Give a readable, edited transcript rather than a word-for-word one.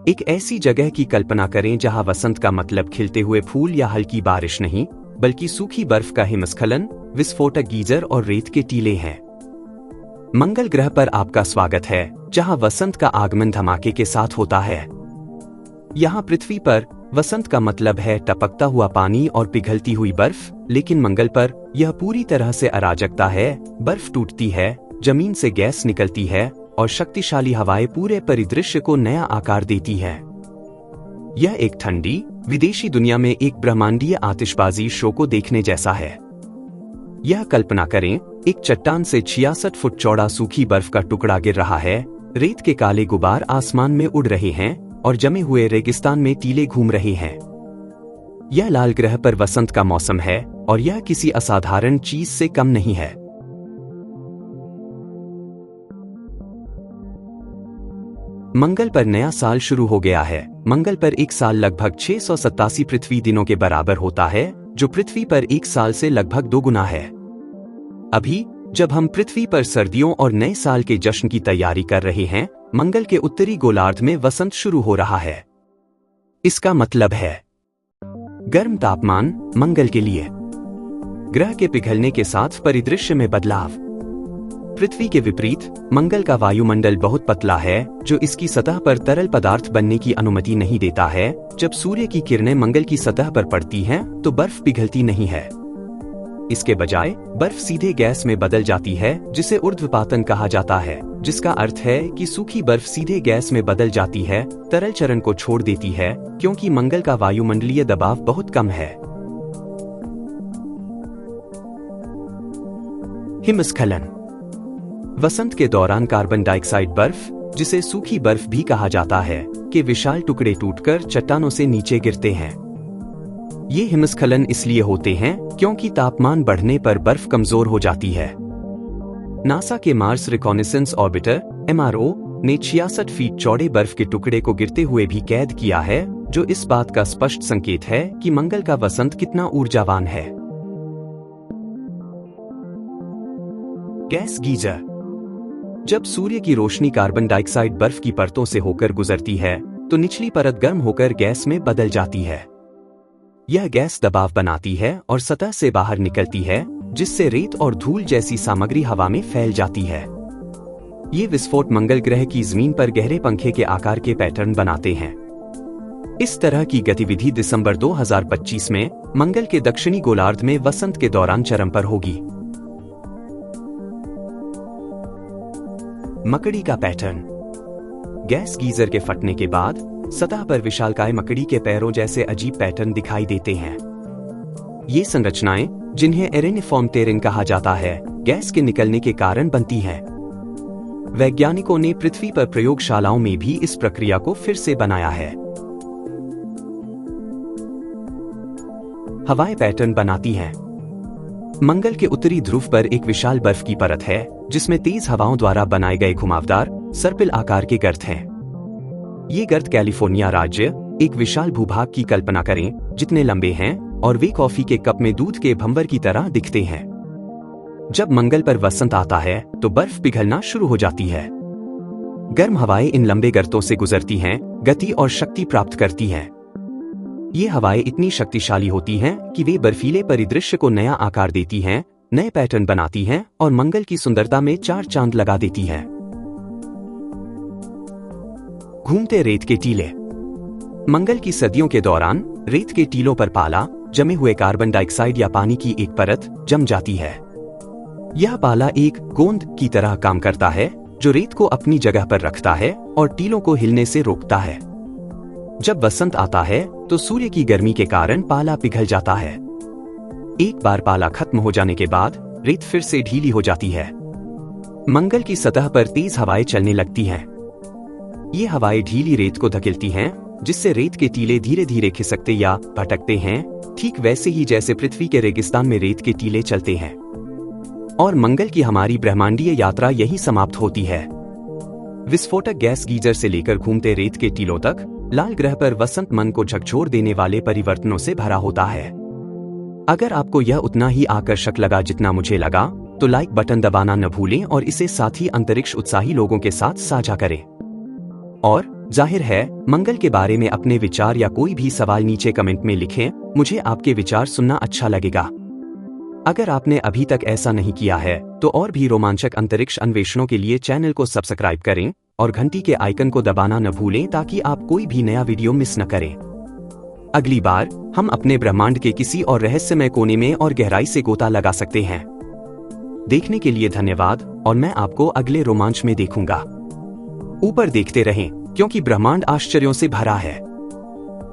एक ऐसी जगह की कल्पना करें जहां वसंत का मतलब खिलते हुए फूल या हल्की बारिश नहीं, बल्कि सूखी बर्फ का हिमस्खलन, विस्फोटक गीजर और रेत के टीले हैं। मंगल ग्रह पर आपका स्वागत है, जहां वसंत का आगमन धमाके के साथ होता है। यहां पृथ्वी पर वसंत का मतलब है टपकता हुआ पानी और पिघलती हुई बर्फ, लेकिन मंगल पर यह पूरी तरह से अराजकता है। बर्फ टूटती है, जमीन से गैस निकलती है और शक्तिशाली हवाएं पूरे परिदृश्य को नया आकार देती है। यह एक ठंडी, विदेशी दुनिया में एक ब्रह्मांडीय आतिशबाजी शो को देखने जैसा है। यह कल्पना करें, एक चट्टान से 66 फुट चौड़ा सूखी बर्फ का टुकड़ा गिर रहा है, रेत के काले गुबार आसमान में उड़ रहे हैं और जमे हुए रेगिस्तान में टीले घूम रहे हैं। यह लाल ग्रह पर वसंत का मौसम है और यह किसी असाधारण चीज से कम नहीं है। मंगल पर नया साल शुरू हो गया है। मंगल पर एक साल लगभग 687 पृथ्वी दिनों के बराबर होता है, जो पृथ्वी पर एक साल से लगभग 2 गुना है। अभी जब हम पृथ्वी पर सर्दियों और नए साल के जश्न की तैयारी कर रहे हैं, मंगल के उत्तरी गोलार्ध में वसंत शुरू हो रहा है। इसका मतलब है गर्म तापमान मंगल के लिए, ग्रह के पिघलने के साथ परिदृश्य में बदलाव। पृथ्वी के विपरीत मंगल का वायुमंडल बहुत पतला है, जो इसकी सतह पर तरल पदार्थ बनने की अनुमति नहीं देता है। जब सूर्य की किरणें मंगल की सतह पर पड़ती हैं, तो बर्फ पिघलती नहीं है। इसके बजाय बर्फ सीधे गैस में बदल जाती है, जिसे ऊर्ध्वपातन कहा जाता है, जिसका अर्थ है कि सूखी बर्फ सीधे गैस में बदल जाती है, तरल चरण को छोड़ देती है, क्योंकि मंगल का वायुमंडलीय दबाव बहुत कम है। हिमस्खलन। वसंत के दौरान कार्बन डाइऑक्साइड बर्फ, जिसे सूखी बर्फ भी कहा जाता है, के विशाल टुकड़े टूटकर चट्टानों से नीचे गिरते हैं। ये हिमस्खलन इसलिए होते हैं क्योंकि तापमान बढ़ने पर बर्फ कमजोर हो जाती है। नासा के मार्स रिकॉनेसेंस ऑर्बिटर (MRO) ने 66 फीट चौड़े बर्फ के टुकड़े को गिरते हुए भी कैद किया है, जो इस बात का स्पष्ट संकेत है कि मंगल का वसंत कितना ऊर्जावान है। Gas geyser. जब सूर्य की रोशनी कार्बन डाइऑक्साइड बर्फ की परतों से होकर गुजरती है, तो निचली परत गर्म होकर गैस में बदल जाती है। यह गैस दबाव बनाती है और सतह से बाहर निकलती है, जिससे रेत और धूल जैसी सामग्री हवा में फैल जाती है। ये विस्फोट मंगल ग्रह की जमीन पर गहरे पंखे के आकार के पैटर्न बनाते हैं। इस तरह की गतिविधि दिसंबर 2025 में मंगल के दक्षिणी गोलार्ध में वसंत के दौरान चरम पर होगी। मकड़ी का पैटर्न। गैस गीजर के फटने के बाद सतह पर विशालकाय मकड़ी के पैरों जैसे अजीब पैटर्न दिखाई देते हैं। ये संरचनाएं, जिन्हें एरेनिफॉर्म टेरेन कहा जाता है, गैस के निकलने के कारण बनती हैं। वैज्ञानिकों ने पृथ्वी पर प्रयोगशालाओं में भी इस प्रक्रिया को फिर से बनाया है। हवाएं पैटर्न बनाती हैं। मंगल के उत्तरी ध्रुव पर एक विशाल बर्फ की परत है, जिसमें तेज हवाओं द्वारा बनाए गए घुमावदार सर्पिल आकार के गर्त हैं। ये गर्त कैलिफोर्निया राज्य एक विशाल भूभाग की कल्पना करें, जितने लंबे हैं और वे कॉफी के कप में दूध के भंवर की तरह दिखते हैं। जब मंगल पर वसंत आता है, तो बर्फ पिघलना शुरू हो जाती है। गर्म हवाएं इन लंबे गर्तों से गुजरती हैं, गति और शक्ति प्राप्त करती हैं। ये हवाएं इतनी शक्तिशाली होती हैं कि वे बर्फीले परिदृश्य को नया आकार देती हैं, नए पैटर्न बनाती हैं और मंगल की सुंदरता में 4 चांद लगा देती हैं। घूमते रेत के टीले। मंगल की सदियों के दौरान रेत के टीलों पर पाला, जमे हुए कार्बन डाइऑक्साइड या पानी की एक परत जम जाती है। यह पाला एक गोंद की तरह काम करता है, जो रेत को अपनी जगह पर रखता है और टीलों को हिलने से रोकता है। जब वसंत आता है, तो सूर्य की गर्मी के कारण पाला पिघल जाता है। एक बार पाला खत्म हो जाने के बाद रेत फिर से ढीली हो जाती है। मंगल की सतह पर तेज हवाएं चलने लगती हैं। ये हवाएं ढीली रेत को धकेलती हैं, जिससे रेत के टीले धीरे धीरे खिसकते या भटकते हैं, ठीक वैसे ही जैसे पृथ्वी के रेगिस्तान में रेत के टीले चलते हैं। और मंगल की हमारी ब्रह्मांडीय यात्रा यही समाप्त होती है। विस्फोटक गैस गीजर से लेकर घूमते रेत के टीलों तक, लाल ग्रह पर वसंत मन को झकझोर देने वाले परिवर्तनों से भरा होता है। अगर आपको यह उतना ही आकर्षक लगा जितना मुझे लगा, तो लाइक बटन दबाना न भूलें और इसे साथी अंतरिक्ष उत्साही लोगों के साथ साझा करें। और जाहिर है, मंगल के बारे में अपने विचार या कोई भी सवाल नीचे कमेंट में लिखें, मुझे आपके विचार सुनना अच्छा लगेगा। अगर आपने अभी तक ऐसा नहीं किया है, तो और भी रोमांचक अंतरिक्ष अन्वेषणों के लिए चैनल को सब्सक्राइब करें और घंटी के आइकन को दबाना न भूलें ताकि आप कोई भी नया वीडियो मिस न करें। अगली बार हम अपने ब्रह्मांड के किसी और रहस्यमय कोने में और गहराई से गोता लगा सकते हैं। देखने के लिए धन्यवाद और मैं आपको अगले रोमांच में देखूंगा। ऊपर देखते रहें, क्योंकि ब्रह्मांड आश्चर्यों से भरा है।